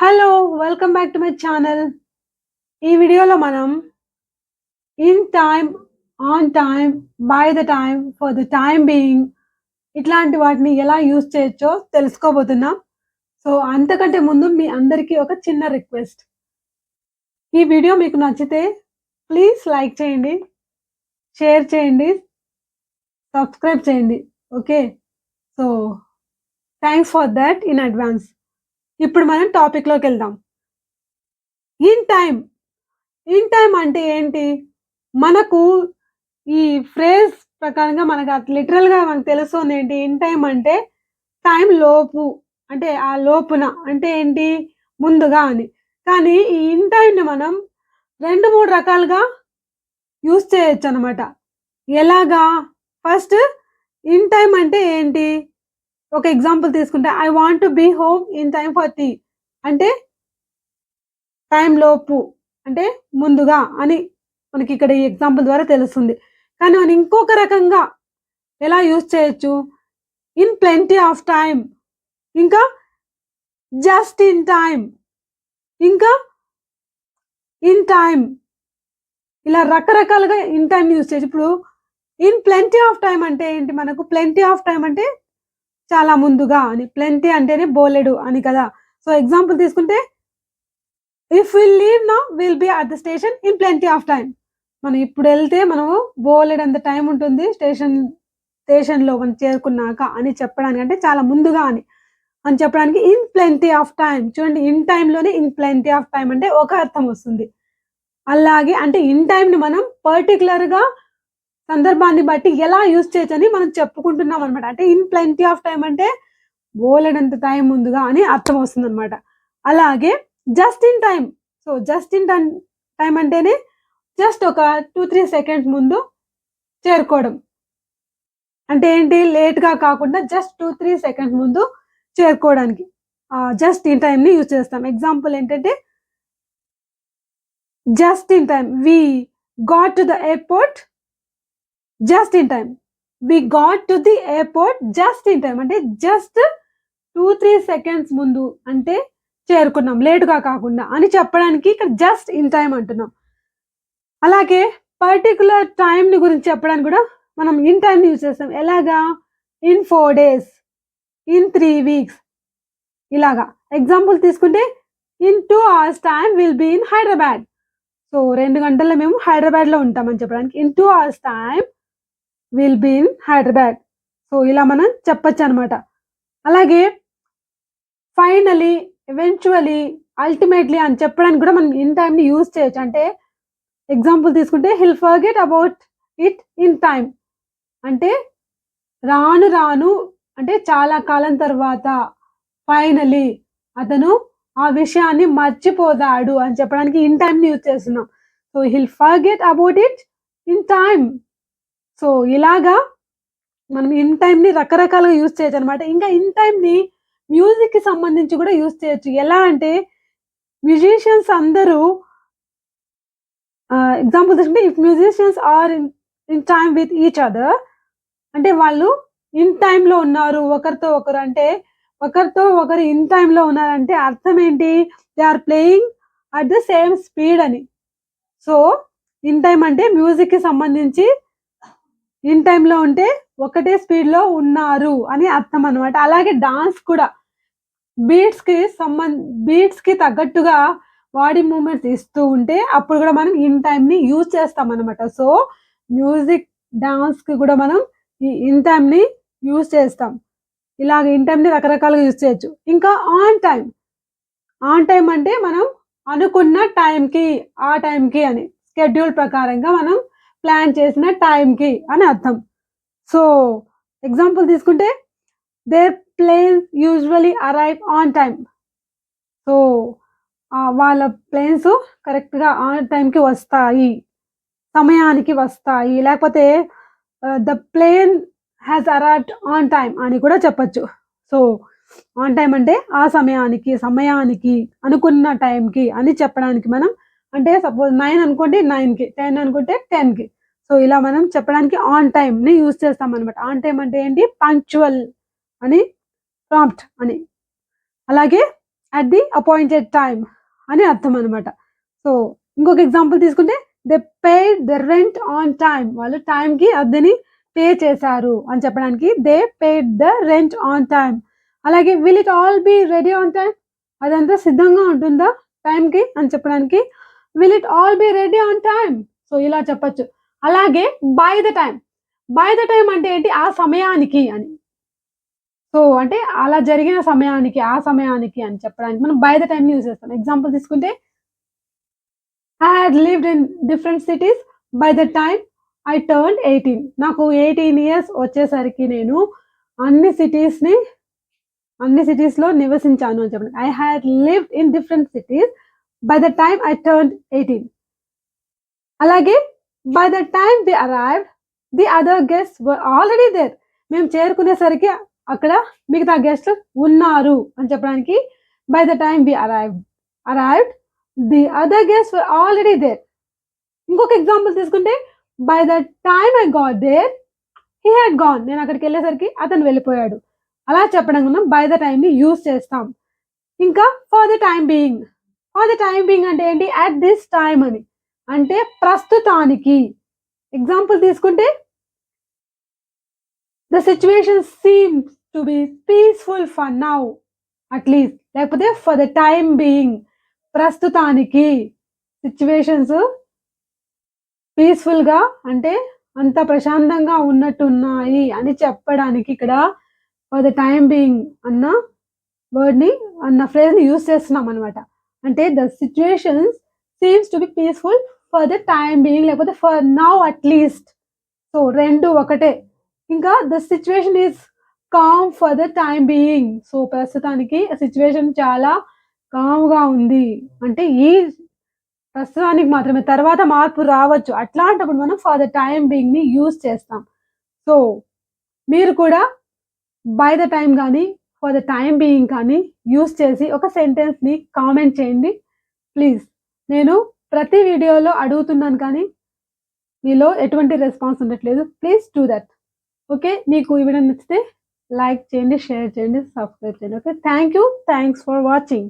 Hello! Welcome back to my channel. ఈ వీడియోలో మనం in time, on time, by the time, for the time being ఇట్లాంటి వాటిని ఎలా యూజ్ చేయొచ్చో తెలుసుకోబోతున్నాం. సో, అంతకంటే ముందు మీ అందరికీ ఒక చిన్న రిక్వెస్ట్. ఈ వీడియో మీకు నచ్చితే ప్లీజ్ లైక్ చేయండి, షేర్ చేయండి, సబ్స్క్రైబ్ చేయండి. Okay. So, thanks for thought in advance. ఇప్పుడు మనం టాపిక్‌లోకెళ్దాం. In time. ఇన్ టైమ్ అంటే ఏంటి? మనకు ఈ ఫ్రేజ్ ప్రకారంగా మనకు లిటరల్‌గా మనకు తెలుస్తుందేంటి? ఇన్ టైమ్ అంటే టైం లోపు. అంటే ఆ లోపున. అంటే ఏంటి? ముందుగా అని. కానీ ఈ ఇన్ టైమ్‌ని మనం 2, 3 రకాలుగా యూజ్ చేయొచ్చనమాట. ఎలాగా? ఫస్ట్ ఇన్ టైమ్ అంటే ఏంటి? ఒక ఎగ్జాంపుల్ తీసుకుంటే I want to be home in time for tea. అంటే టైంలోపు అంటే ముందుగా అని మనకిక్కడ ఈ ఎగ్జాంపుల్ ద్వారా తెలుస్తుంది. కానీ మనం ఇంకొక రకంగా ఎలా యూజ్ చేయొచ్చు? ఇన్ ప్లెంటీ ఆఫ్ టైమ్, ఇంకా జస్ట్ ఇన్ టైమ్, ఇంకా ఇన్ టైమ్ ఇలా రకరకాలుగా ఇన్ టైమ్‌ని యూజ్ చేయొచ్చు. ఇప్పుడు ఇన్ ప్లెంటీ ఆఫ్ టైమ్ అంటే ఏంటి? మనకు ప్లెంటీ ఆఫ్ టైమ్ అంటే చాలా ముందుగా అని. ప్లెంటీ అంటేనే బోలెడు అని కదా! సో, ఎగ్జాంపుల్ తీసుకుంటే if will leave now will be at the station in plenty of time. మనం ఇప్పుడెళ్తే మనము బోలెడంత టైం ఉంటుంది స్టేషన్‌లో మనం చేరుకున్నాక అని చెప్పడానికి అంటే చాలా ముందుగా అని చెప్పడానికి ఇన్ ప్లెంటీ ఆఫ్ టైమ్. చూడండి ఇన్ టైమ్‌లోనే ఇన్ ప్లెంటీ ఆఫ్ టైమ్ అంటే ఒక అర్థం వస్తుంది. అలాగే అంటే ఇన్ టైమ్‌ని మనం పర్టిక్యులర్‌గా సందర్భాన్ని బట్టి ఎలా యూజ్ చేయొచ్చని మనం చెప్పుకుంటున్నాం అనమాట. అంటే ఇన్ ప్లెంటీ ఆఫ్ టైమ్ అంటే బోలెడంత టైం ముందుగా అని అర్థం వస్తుందనమాట. అలాగే just in time. So, just in time అంటేనే జస్ట్ ఒక 2, 3 సెకండ్స్ ముందు చేరుకోవడం. అంటే ఏంటి? లేట్‌గా కాకుండా జస్ట్ 2, 3 సెకండ్స్ ముందు చేరుకోవడానికి. జస్ట్ ఇన్ టైమ్‌ని యూజ్ చేస్తాం. ఎగ్జాంపుల్ ఏంటంటే just in time. We got to the airport just in time. We got to the airport just in time. అంటే జస్ట్ 2, 3 సెకండ్స్ ముందు అంటే చేరుకున్నాం. లేట్‌గా కాకుండా అని చెప్పడానికి ఇక్కడ జస్ట్ ఇన్ టైమ్ అంటున్నాం. అలాగే పర్టిక్యులర్ టైమ్‌ని గురించి చెప్పడానికి గూడా మనం ఇన్ టైమ్‌ని యూజ్ చేస్తాం. ఎలాగా? ఇన్ 4 డేస్, ఇన్ 3 వీక్స్ ఇలాగా. ఎగ్జాంపుల్ తీసుకుంటే in 2 hours time will be in Hyderabad. So, 2 గంటల్లో మేము హైదరాబాద్‌లో ఉంటామని చెప్పడానికి in 2 hours time will be in Hyderabad. So, ఇలా మనం చెప్పొచ్చనమాట. అలాగే ఫైనల్లీ, ఎవెంచువల్లీ, అల్టిమేట్‌లీ అని చెప్పడానికి గూడా మనం ఇన్ టైమ్‌ని యూజ్ చేయొచ్చు. అంటే ఎగ్జాంపుల్ తీసుకుంటే hill forget about it in time. అంటే రాను రాను అంటే చాలా కాలం తర్వాత ఫైనల్లీ అతను ఆ విషయాన్ని మర్చిపోతాడు అని చెప్పడానికి ఇన్ టైమ్‌ని యూజ్ చేస్తున్నాం. So, hill forget about it in time. So, ఇలాగా మనం ఇన్ టైమ్‌ని రకరకాలుగా యూజ్ చేయొచ్చనమాట. ఇంకా ఇన్ టైమ్‌ని మ్యూజిక్‌కి సంబంధించి గూడా యూజ్ చేయొచ్చు. ఎలా అంటే మ్యూజిషియన్స్ అందరూ ఎగ్జాంపుల్ తీసుకుంటే if musicians are in time with each other అంటే వాళ్ళు ఇన్ టైమ్‌లో ఉన్నారు ఒకరితో ఒకరు. అంటే ఒకరితో ఒకరు ఇన్ టైమ్‌లో ఉన్నారంటే అర్థం ఏంటి? They are playing at the same speed అని. సో, ఇన్ టైమ్ అంటే మ్యూజిక్‌కి సంబంధించి ఇన్ టైమ్‌లో ఉంటే ఒకటే స్పీడ్‌లో ఉన్నారు అని అర్థం అనమాట. అలాగే డాన్స్ కూడా బీట్స్‌కి బీట్స్‌కి తగ్గట్టుగా బాడీ మూవ్‌మెంట్స్ ఇస్తూ ఉంటే అప్పుడు గూడా మనం ఇన్ టైమ్‌ని యూజ్ చేస్తామనమాట. సో, మ్యూజిక్, డాన్స్‌కి గూడా మనం ఈ ఇన్ టైమ్‌ని యూజ్ చేస్తాం. ఇలాగ ఇన్ టైమ్‌ని రకరకాలుగా యూజ్ చేయొచ్చు. ఇంకా ఆన్ టైమ్. ఆన్ టైమ్ అంటే మనం అనుకున్న టైంకి, ఆ టైంకి అని. షెడ్యూల్ ప్రకారంగా మనం ప్లాన్ చేసిన టైంకి అని అర్థం. సో, ఎగ్జాంపుల్ తీసుకుంటే their planes usually arrive on time. So, వాళ్ళ ప్లేన్స్ కరెక్ట్‌గా ఆన్ టైమ్‌కి వస్తాయి. సమయానికి వస్తాయి. లేకపోతే the plane has arrived on time అని కూడా చెప్పొచ్చు. సో, ఆన్ టైమ్ అంటే ఆ సమయానికి అనుకున్న టైంకి అని చెప్పడానికి మనం అంటే సపోజ్ 9 అనుకోండి 9కి, 10 అనుకుంటే 10కి. సో, ఇలా మనం చెప్పడానికి ఆన్ టైమ్‌ని యూజ్ చేస్తామనమాట. ఆన్ టైమ్ అంటే ఏంటి? పంక్చువల్ అని, ప్రాంప్ట్ అని. అలాగే అట్ ది అపాయింటెడ్ టైమ్ అని అర్థం అనమాట. సో, ఇంకొక ఎగ్జాంపుల్ తీసుకుంటే they paid the rent on time. వాళ్ళు టైమ్‌కి అద్దెని పే చేశారు అని చెప్పడానికి they paid the rent on time. అలాగే will it all be ready on time? అదంతా సిద్ధంగా ఉంటుందా టైమ్‌కి అని చెప్పడానికి will it all be ready on time? So, ఇలా చెప్పొచ్చు. అలాగే by the time. By the time అంటే ఏంటి? ఆ సమయానికి అని. సో, అంటే అలా జరిగిన సమయానికి, ఆ సమయానికి అని చెప్పడానికి మనం బై ద టైమ్‌ని యూజ్ చేస్తాం. ఎగ్జాంపుల్ తీసుకుంటే I had lived in different cities by the time I turned 18. నాకు 18 ఇయర్స్ వచ్చేసరికి నేను అన్ని సిటీస్‌ని అన్ని సిటీస్‌లో నివసించాను అని చెప్పండి. I had lived in different cities by the time I turned 18. అలాగే by the time we arrived the other guests were already there. మేము చేరుకునేసరికి అక్కడ మిగతా గెస్ట్‌లు ఉన్నారు అని చెప్పడానికి by the time we arrived the other guests were already there. ఇంకొక ఎగ్జాంపుల్ తీసుకుంటే by the time I got there he had gone. నేను అక్కడికెళ్ళేసరికి అతను వెళ్ళిపోయాడు. అలా చెప్పడానికి మనం బై ద టైమ్‌ని యూజ్ చేస్తాం. ఇంకా for the time being. For the time being అంటే ఏంటి? అట్ దిస్ టైమ్ అని. అంటే ప్రస్తుతానికి. ఎగ్జాంపుల్ తీసుకుంటే the situation seems to be peaceful for now at least. లేకపోతే ఫర్ ద టైమ్ బీయింగ్ ప్రస్తుతానికి సిట్యుయేషన్స్ పీస్‌ఫుల్‌గా అంటే అంత ప్రశాంతంగా ఉన్నట్టున్నాయి అని చెప్పడానికి ఇక్కడ ఫర్ ద టైమ్ బీయింగ్ అన్న వర్డ్‌ని ఫ్రేజ్‌ని యూజ్ చేస్తున్నామనమాట. అంటే the situations seems to be peaceful for the time being లేకపోతే ఫర్ నౌ అట్‌లీస్ట్. సో, 2 ఒకటే. ఇంకా the situation is com for the time being. So, ప్రస్తుతానికి సిట్యుయేషన్ చాలా కామ్‌గా ఉంది. అంటే ఈ ప్రస్తుతానికి మాత్రమే. తర్వాత మార్పు రావచ్చు. అట్లాంటప్పుడు మనం ఫర్ ద టైమ్ బీయింగ్‌ని యూజ్ చేస్తాం. సో, మీరు కూడా బై ద టైమ్ గాని, ఫర్ ద టైమ్ బీయింగ్ కానీ యూజ్ చేసి ఒక సెంటెన్స్‌ని కామెంట్ చేయండి ప్లీజ్. నేను ప్రతి వీడియోలో అడుగుతున్నాను కానీ, మీలో ఎటువంటి రెస్పాన్స్ ఉండట్లేదు. Please do that. ఓకే. మీకు ఈ వీడియో నచ్చితే లైక్ చేయండి, షేర్ చేయండి, సబ్స్క్రైబ్ చేయండి. Okay. Thank you. Thanks for watching.